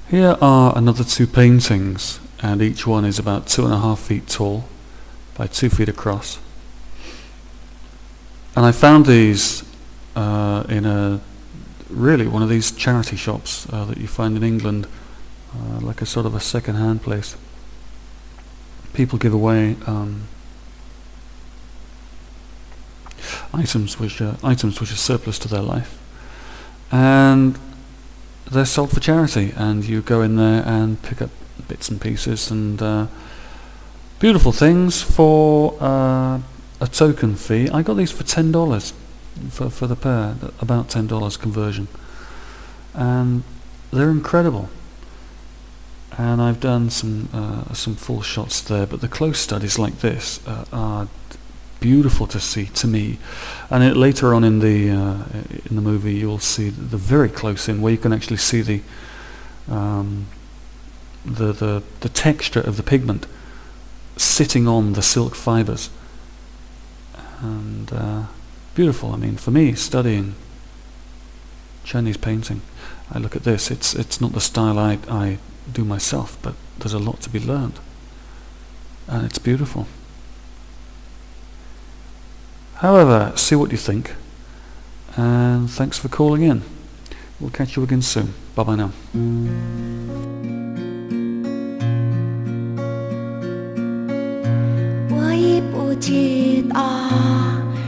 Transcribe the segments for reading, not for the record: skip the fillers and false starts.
Here are another two paintings, and each one is about 2.5 feet tall by 2 feet across. And I found these in one of these charity shops that you find in England, like a sort of a second-hand place. People give away items which are surplus to their life, and they're sold for charity, and you go in there and pick up bits and pieces and beautiful things for a token fee. I got these for $10 for the pair, about $10 conversion, and they're incredible. And I've done some full shots there, but the close studies like this are beautiful to see to me. And later on in the movie, you'll see the very close in where you can actually see the texture of the pigment sitting on the silk fibers, and beautiful. I mean, for me, studying Chinese painting, I look at this. It's not the style I do myself, but there's a lot to be learned, and it's beautiful. However, see what you think, and thanks for calling in. We'll catch you again soon. Bye bye now. 我已不记得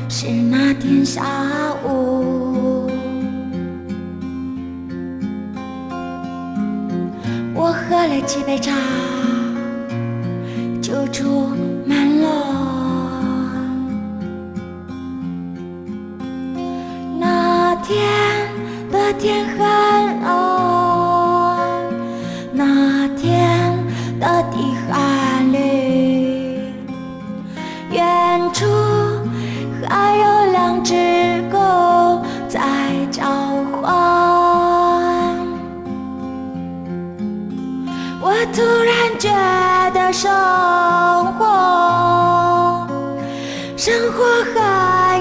是那天下午，我喝了几杯茶就出门了。那天的天很蓝，那天的地很绿，远处还有两只狗在召唤。我突然觉得生活很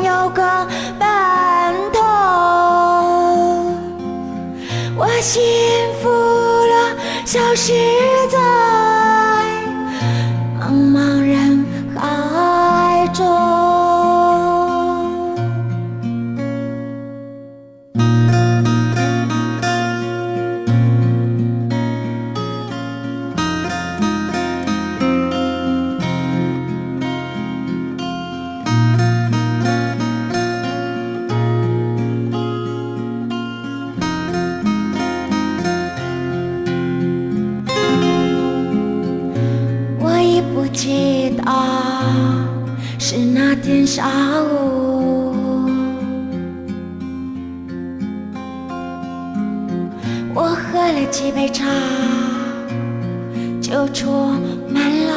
有个伴头，我幸福了，消失在茫茫人海中。记得是那天下午，我喝了几杯茶就出门了。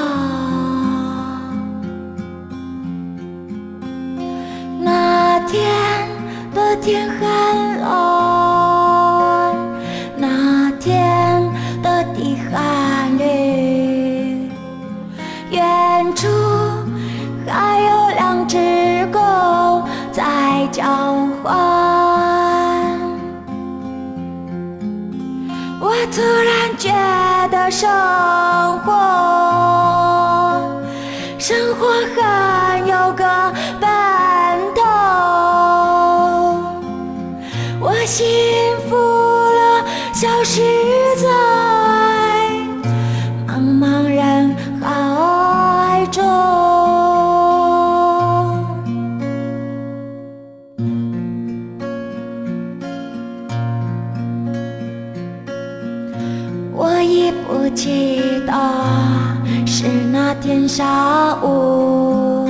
那天的天很蓝，那天的地很绿，远处还有两只狗在叫唤。我突然觉得生活很有个伴头，我幸福了，消失在茫茫人海中。我已不记得是那天下午，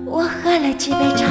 我喝了几杯茶